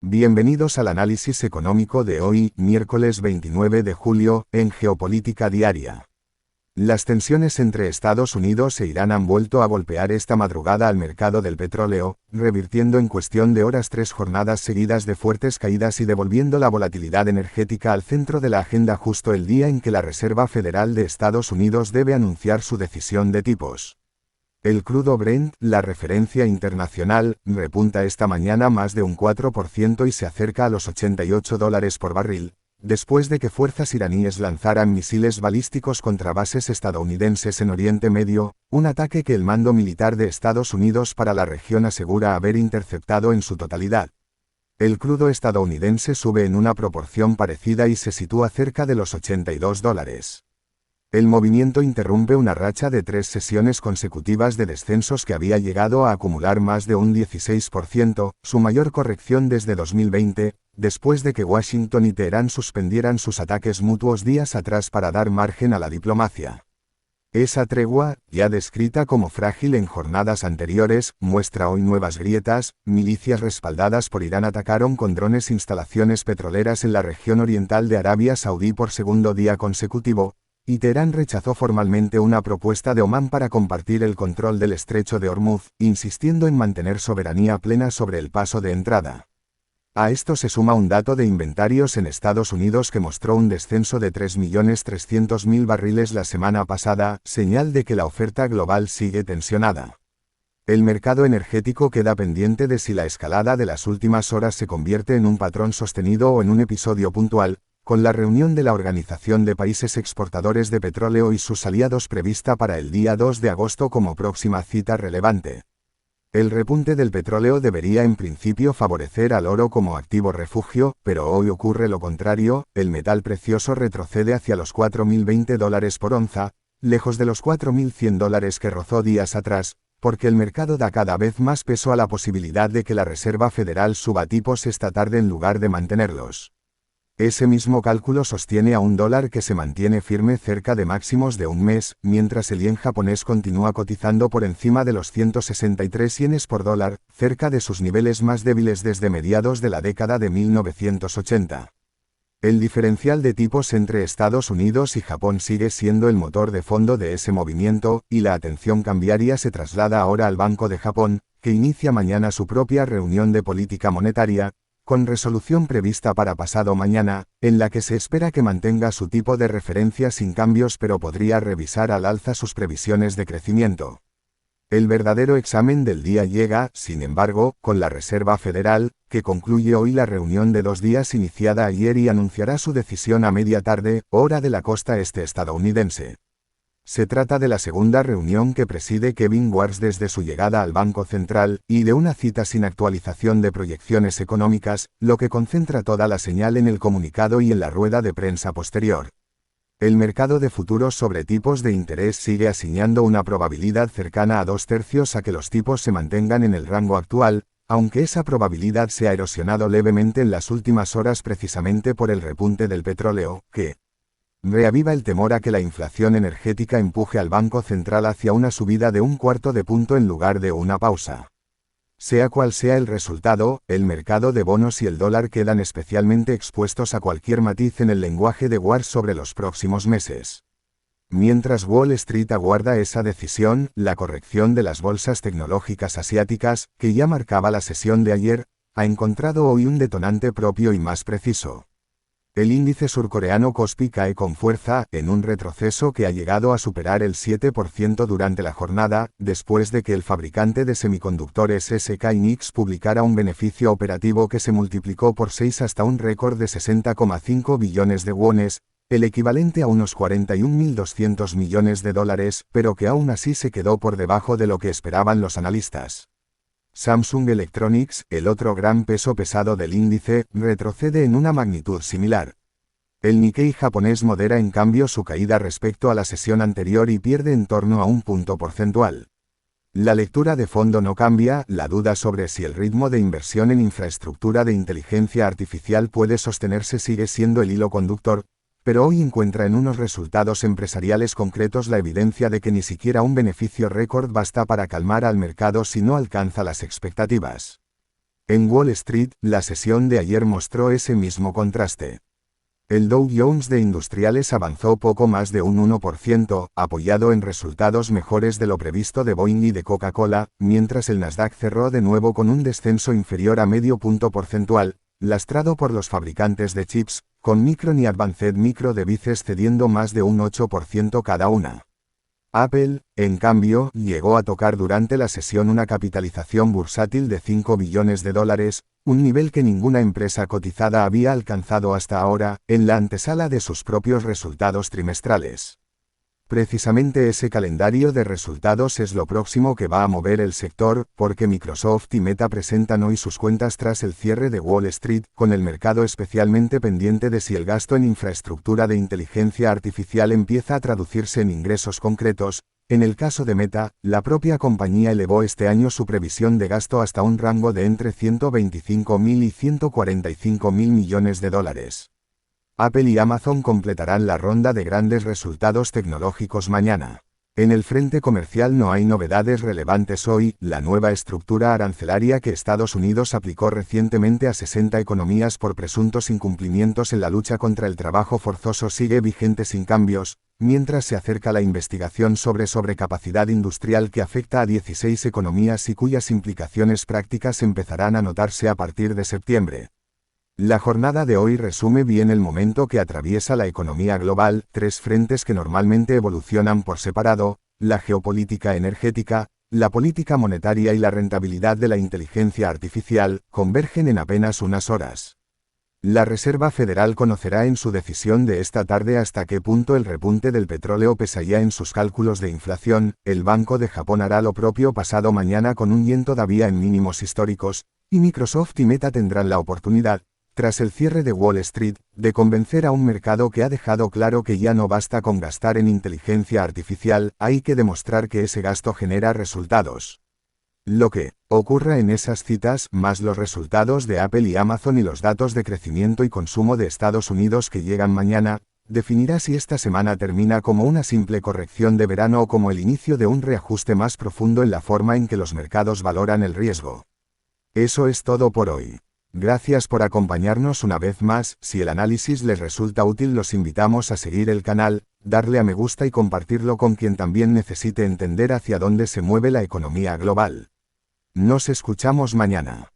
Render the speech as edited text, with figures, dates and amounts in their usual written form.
Bienvenidos al análisis económico de hoy, miércoles 29 de julio, en Geopolítica Diaria. Las tensiones entre Estados Unidos e Irán han vuelto a golpear esta madrugada al mercado del petróleo, revirtiendo en cuestión de horas 3 jornadas seguidas de fuertes caídas y devolviendo la volatilidad energética al centro de la agenda justo el día en que la Reserva Federal de Estados Unidos debe anunciar su decisión de tipos. El crudo Brent, la referencia internacional, repunta esta mañana más de un 4% y se acerca a los $88 por barril, después de que fuerzas iraníes lanzaran misiles balísticos contra bases estadounidenses en Oriente Medio, un ataque que el mando militar de Estados Unidos para la región asegura haber interceptado en su totalidad. El crudo estadounidense sube en una proporción parecida y se sitúa cerca de los $82. El movimiento interrumpe una racha de 3 sesiones consecutivas de descensos que había llegado a acumular más de un 16%, su mayor corrección desde 2020, después de que Washington y Teherán suspendieran sus ataques mutuos días atrás para dar margen a la diplomacia. Esa tregua, ya descrita como frágil en jornadas anteriores, muestra hoy nuevas grietas. Milicias respaldadas por Irán atacaron con drones instalaciones petroleras en la región oriental de Arabia Saudí por segundo día consecutivo, y Teherán rechazó formalmente una propuesta de Omán para compartir el control del estrecho de Hormuz, insistiendo en mantener soberanía plena sobre el paso de entrada. A esto se suma un dato de inventarios en Estados Unidos que mostró un descenso de 3.300.000 barriles la semana pasada, señal de que la oferta global sigue tensionada. El mercado energético queda pendiente de si la escalada de las últimas horas se convierte en un patrón sostenido o en un episodio puntual, con la reunión de la Organización de Países Exportadores de Petróleo y sus aliados prevista para el día 2 de agosto como próxima cita relevante. El repunte del petróleo debería en principio favorecer al oro como activo refugio, pero hoy ocurre lo contrario. El metal precioso retrocede hacia los $4.020 por onza, lejos de los $4.100 que rozó días atrás, porque el mercado da cada vez más peso a la posibilidad de que la Reserva Federal suba tipos esta tarde en lugar de mantenerlos. Ese mismo cálculo sostiene a un dólar que se mantiene firme cerca de máximos de un mes, mientras el yen japonés continúa cotizando por encima de los 163 yenes por dólar, cerca de sus niveles más débiles desde mediados de la década de 1980. El diferencial de tipos entre Estados Unidos y Japón sigue siendo el motor de fondo de ese movimiento, y la atención cambiaria se traslada ahora al Banco de Japón, que inicia mañana su propia reunión de política monetaria, con resolución prevista para pasado mañana, en la que se espera que mantenga su tipo de referencia sin cambios pero podría revisar al alza sus previsiones de crecimiento. El verdadero examen del día llega, sin embargo, con la Reserva Federal, que concluye hoy la reunión de 2 días iniciada ayer y anunciará su decisión a media tarde, hora de la costa este estadounidense. Se trata de la segunda reunión que preside Kevin Warsh desde su llegada al Banco Central, y de una cita sin actualización de proyecciones económicas, lo que concentra toda la señal en el comunicado y en la rueda de prensa posterior. El mercado de futuros sobre tipos de interés sigue asignando una probabilidad cercana a 2/3 a que los tipos se mantengan en el rango actual, aunque esa probabilidad se ha erosionado levemente en las últimas horas precisamente por el repunte del petróleo, que reaviva el temor a que la inflación energética empuje al Banco Central hacia una subida de 1/4 de punto en lugar de una pausa. Sea cual sea el resultado, el mercado de bonos y el dólar quedan especialmente expuestos a cualquier matiz en el lenguaje de Warsh sobre los próximos meses. Mientras Wall Street aguarda esa decisión, la corrección de las bolsas tecnológicas asiáticas, que ya marcaba la sesión de ayer, ha encontrado hoy un detonante propio y más preciso. El índice surcoreano Kospi cae con fuerza, en un retroceso que ha llegado a superar el 7% durante la jornada, después de que el fabricante de semiconductores SK Hynix publicara un beneficio operativo que se multiplicó por 6 hasta un récord de 60,5 billones de wones, el equivalente a unos 41.200 millones de dólares, pero que aún así se quedó por debajo de lo que esperaban los analistas. Samsung Electronics, el otro gran peso pesado del índice, retrocede en una magnitud similar. El Nikkei japonés modera en cambio su caída respecto a la sesión anterior y pierde en torno a un punto porcentual. La lectura de fondo no cambia, la duda sobre si el ritmo de inversión en infraestructura de inteligencia artificial puede sostenerse sigue siendo el hilo conductor, pero hoy encuentra en unos resultados empresariales concretos la evidencia de que ni siquiera un beneficio récord basta para calmar al mercado si no alcanza las expectativas. En Wall Street, la sesión de ayer mostró ese mismo contraste. El Dow Jones de Industriales avanzó poco más de un 1%, apoyado en resultados mejores de lo previsto de Boeing y de Coca-Cola, mientras el Nasdaq cerró de nuevo con un descenso inferior a medio punto porcentual, lastrado por los fabricantes de chips, con Micron y Advanced Micro Devices cediendo más de un 8% cada una. Apple, en cambio, llegó a tocar durante la sesión una capitalización bursátil de $5 billones, un nivel que ninguna empresa cotizada había alcanzado hasta ahora, en la antesala de sus propios resultados trimestrales. Precisamente ese calendario de resultados es lo próximo que va a mover el sector, porque Microsoft y Meta presentan hoy sus cuentas tras el cierre de Wall Street, con el mercado especialmente pendiente de si el gasto en infraestructura de inteligencia artificial empieza a traducirse en ingresos concretos. En el caso de Meta, la propia compañía elevó este año su previsión de gasto hasta un rango de entre 125.000 y 145.000 millones de dólares. Apple y Amazon completarán la ronda de grandes resultados tecnológicos mañana. En el frente comercial no hay novedades relevantes hoy. La nueva estructura arancelaria que Estados Unidos aplicó recientemente a 60 economías por presuntos incumplimientos en la lucha contra el trabajo forzoso sigue vigente sin cambios, mientras se acerca la investigación sobre sobrecapacidad industrial que afecta a 16 economías y cuyas implicaciones prácticas empezarán a notarse a partir de septiembre. La jornada de hoy resume bien el momento que atraviesa la economía global, tres frentes que normalmente evolucionan por separado: la geopolítica energética, la política monetaria y la rentabilidad de la inteligencia artificial, convergen en apenas unas horas. La Reserva Federal conocerá en su decisión de esta tarde hasta qué punto el repunte del petróleo pesaría en sus cálculos de inflación. El Banco de Japón hará lo propio pasado mañana con un yen todavía en mínimos históricos, y Microsoft y Meta tendrán la oportunidad, tras el cierre de Wall Street, de convencer a un mercado que ha dejado claro que ya no basta con gastar en inteligencia artificial, hay que demostrar que ese gasto genera resultados. Lo que ocurra en esas citas, más los resultados de Apple y Amazon y los datos de crecimiento y consumo de Estados Unidos que llegan mañana, definirá si esta semana termina como una simple corrección de verano o como el inicio de un reajuste más profundo en la forma en que los mercados valoran el riesgo. Eso es todo por hoy. Gracias por acompañarnos una vez más. Si el análisis les resulta útil, los invitamos a seguir el canal, darle a me gusta y compartirlo con quien también necesite entender hacia dónde se mueve la economía global. Nos escuchamos mañana.